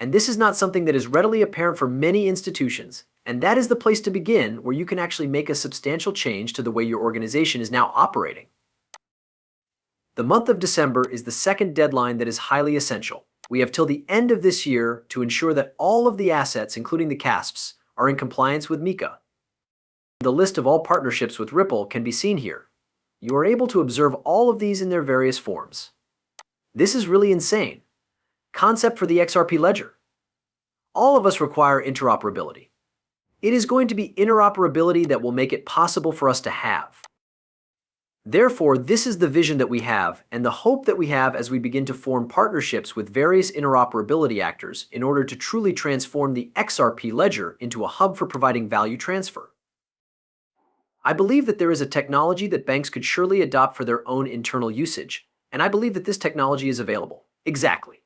And this is not something that is readily apparent for many institutions. And that is the place to begin where you can actually make a substantial change to the way your organization is now operating. The month of December is the second deadline that is highly essential. We have till the end of this year to ensure that all of the assets, including the CASPs, are in compliance with MiCA. The list of all partnerships with Ripple can be seen here. You are able to observe all of these in their various forms. This is really insane. Concept for the XRP ledger. All of us require interoperability. It is going to be interoperability that will make it possible for us to have. Therefore, this is the vision that we have and the hope that we have as we begin to form partnerships with various interoperability actors in order to truly transform the XRP ledger into a hub for providing value transfer. I believe that there is a technology that banks could surely adopt for their own internal usage, and I believe that this technology is available. Exactly.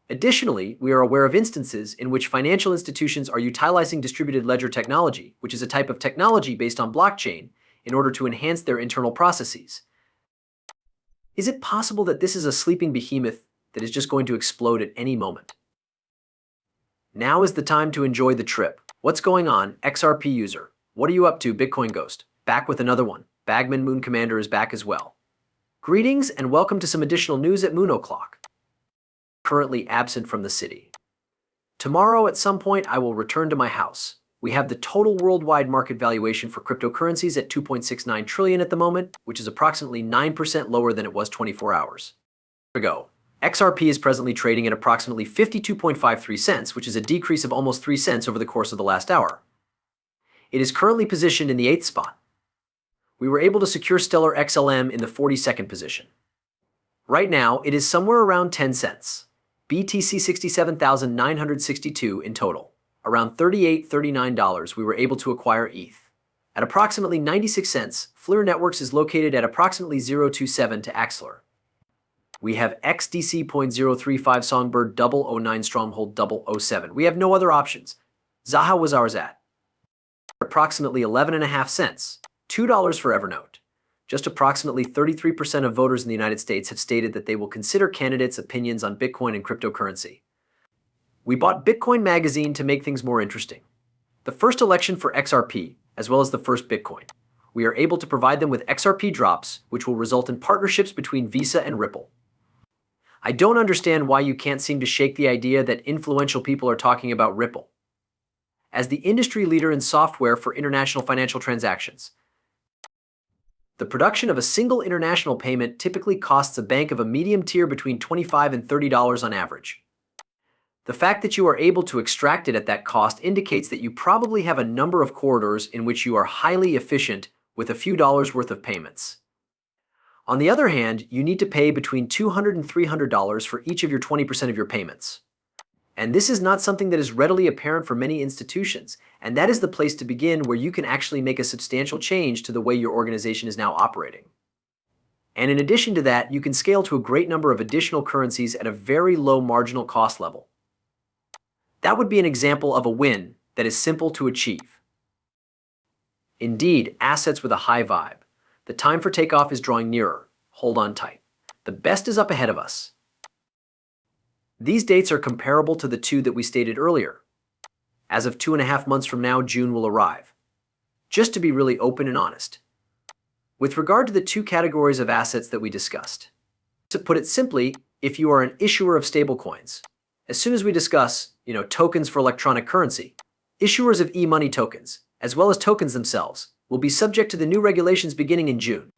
Additionally, we are aware of instances in which financial institutions are utilizing distributed ledger technology, which is a type of technology based on blockchain, in order to enhance their internal processes. Is it possible that this is a sleeping behemoth that is just going to explode at any moment? Now is the time to enjoy the trip. What's going on, XRP user? What are you up to, Bitcoin Ghost? Back with another one. Bagman Moon Commander is back as well. Greetings and welcome to some additional news at Moon O'Clock. Currently absent from the city. Tomorrow at some point I will return to my house. We have the total worldwide market valuation for cryptocurrencies at 2.69 trillion at the moment, which is approximately 9% lower than it was 24 hours ago. XRP is presently trading at approximately 52.53 cents, which is a decrease of almost 3 cents over the course of the last hour. It is currently positioned in the 8th spot. We were able to secure Stellar XLM in the 42nd position. Right now, it is somewhere around 10 cents. BTC 67,962 in total. Around $38–39 we were able to acquire ETH. At approximately 96 cents, FLIR Networks is located at approximately 0.27 to Axler. We have XDC.035 Songbird 009 Stronghold 007. We have no other options. Zaha was ours at approximately 11.5 cents, $2 for Evernote. Just approximately 33% of voters in the United States have stated that they will consider candidates' opinions on Bitcoin and cryptocurrency. We bought Bitcoin Magazine to make things more interesting. The first election for XRP, as well as the first Bitcoin. We are able to provide them with XRP drops, which will result in partnerships between Visa and Ripple. I don't understand why you can't seem to shake the idea that influential people are talking about Ripple. As the industry leader in software for international financial transactions, the production of a single international payment typically costs a bank of a medium tier between $25 and $30 on average. The fact that you are able to extract it at that cost indicates that you probably have a number of corridors in which you are highly efficient with a few dollars worth of payments. On the other hand, you need to pay between $200 and $300 for each of your 20% of your payments. And this is not something that is readily apparent for many institutions, and that is the place to begin where you can actually make a substantial change to the way your organization is now operating. And in addition to that, you can scale to a great number of additional currencies at a very low marginal cost level. That would be an example of a win that is simple to achieve. Indeed, assets with a high vibe. The time for takeoff is drawing nearer. Hold on tight. The best is up ahead of us. These dates are comparable to the two that we stated earlier. As of 2.5 months from now, June will arrive. Just to be really open and honest. With regard to the two categories of assets that we discussed. To put it simply, if you are an issuer of stablecoins, as soon as we discuss, tokens for electronic currency, issuers of e-money tokens, as well as tokens themselves, will be subject to the new regulations beginning in June.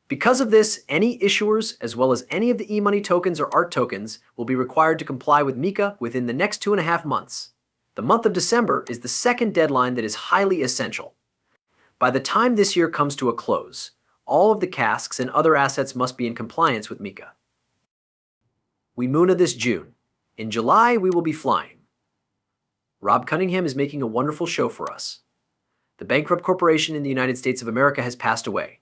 Because of this, any issuers, as well as any of the e-money tokens or art tokens, will be required to comply with MiCA within the next 2.5 months. The month of December is the second deadline that is highly essential. By the time this year comes to a close, all of the casks and other assets must be in compliance with MiCA. We Moona this June. In July, we will be flying. Rob Cunningham is making a wonderful show for us. The bankrupt corporation in the United States of America has passed away.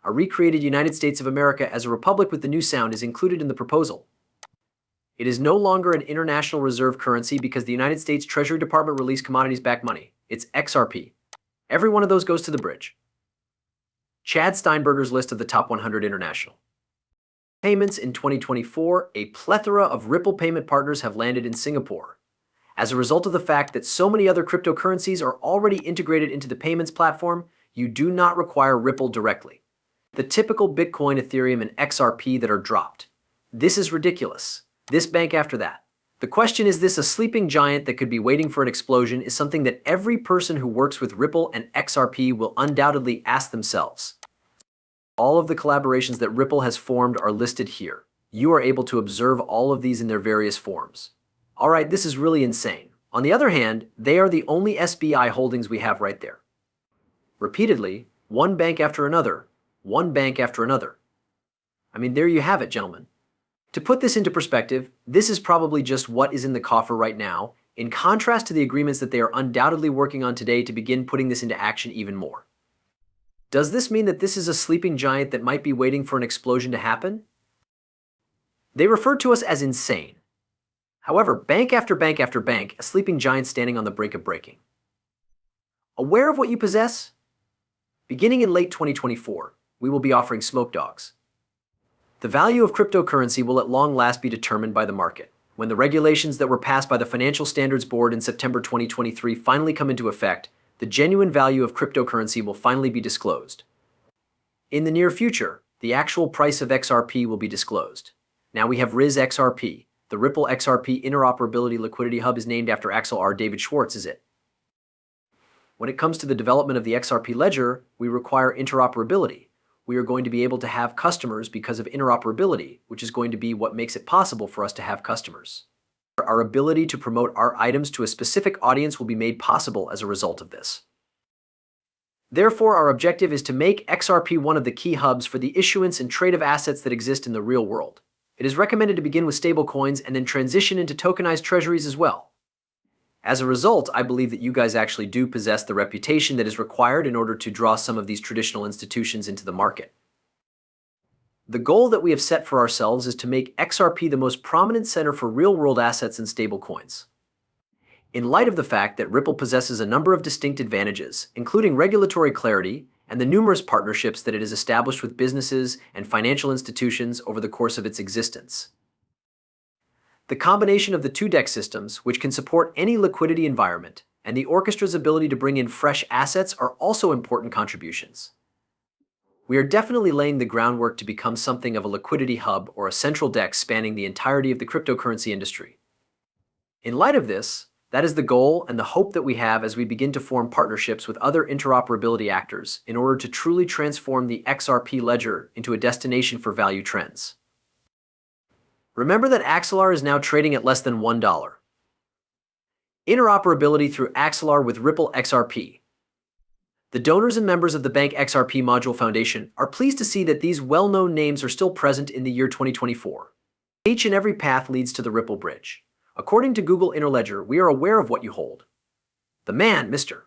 A recreated United States of America as a republic with the new sound is included in the proposal. It is no longer an international reserve currency because the United States Treasury Department released commodities-backed money. It's XRP. Every one of those goes to the bridge. Chad Steinberger's list of the top 100 international Payments in 2024, a plethora of Ripple payment partners have landed in Singapore. As a result of the fact that so many other cryptocurrencies are already integrated into the payments platform, you do not require Ripple directly. The typical Bitcoin, Ethereum, and XRP that are dropped. This is ridiculous. This bank after that. The question, is this a sleeping giant that could be waiting for an explosion, is something that every person who works with Ripple and XRP will undoubtedly ask themselves. All of the collaborations that Ripple has formed are listed here. You are able to observe all of these in their various forms. All right, this is really insane. On the other hand, they are the only SBI holdings we have right there. Repeatedly, one bank after another, one bank after another. I mean, there you have it, gentlemen. To put this into perspective, this is probably just what is in the coffer right now, in contrast to the agreements that they are undoubtedly working on today to begin putting this into action even more. Does this mean that this is a sleeping giant that might be waiting for an explosion to happen? They refer to us as insane. However, bank after bank after bank, a sleeping giant standing on the brink of breaking. Aware of what you possess? Beginning in late 2024, we will be offering smoke dogs. The value of cryptocurrency will at long last be determined by the market. When the regulations that were passed by the Financial Standards Board in September 2023 finally come into effect, the genuine value of cryptocurrency will finally be disclosed. In the near future, the actual price of XRP will be disclosed. Now we have xrp. The Ripple XRP Interoperability Liquidity Hub is named after Axel R. David Schwartz, is it? When it comes to the development of the XRP ledger, we require interoperability. We are going to be able to have customers because of interoperability, which is going to be what makes it possible for us to have customers. Our ability to promote our items to a specific audience will be made possible as a result of this. Therefore, our objective is to make XRP one of the key hubs for the issuance and trade of assets that exist in the real world. It is recommended to begin with stablecoins and then transition into tokenized treasuries as well. As a result, I believe that you guys actually do possess the reputation that is required in order to draw some of these traditional institutions into the market. The goal that we have set for ourselves is to make XRP the most prominent center for real-world assets and stablecoins. In light of the fact that Ripple possesses a number of distinct advantages, including regulatory clarity and the numerous partnerships that it has established with businesses and financial institutions over the course of its existence. The combination of the two DEX systems, which can support any liquidity environment, and the orchestra's ability to bring in fresh assets are also important contributions. We are definitely laying the groundwork to become something of a liquidity hub or a central DEX spanning the entirety of the cryptocurrency industry. In light of this, that is the goal and the hope that we have as we begin to form partnerships with other interoperability actors in order to truly transform the XRP ledger into a destination for value trends. Remember that Axelar is now trading at less than $1. Interoperability through Axelar with Ripple XRP. The donors and members of the Bank XRP Module Foundation are pleased to see that these well-known names are still present in the year 2024. Each and every path leads to the Ripple Bridge. According to Google Interledger, we are aware of what you hold. The man, Mr.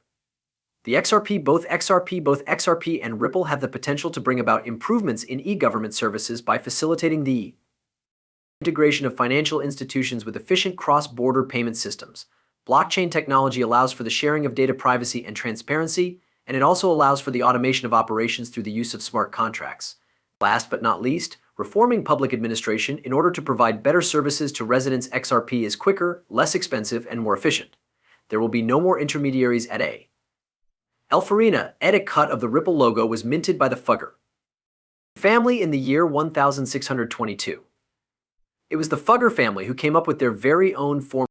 The both XRP and Ripple have the potential to bring about improvements in e-government services by facilitating the integration of financial institutions with efficient cross-border payment systems. Blockchain technology allows for the sharing of data privacy and transparency, and it also allows for the automation of operations through the use of smart contracts. Last but not least, reforming public administration in order to provide better services to residents. XRP is quicker, less expensive, and more efficient. There will be no more intermediaries at a. Elfarina, a cut of the Ripple logo was minted by the Fugger family in the year 1622. It was the Fugger family who came up with their very own form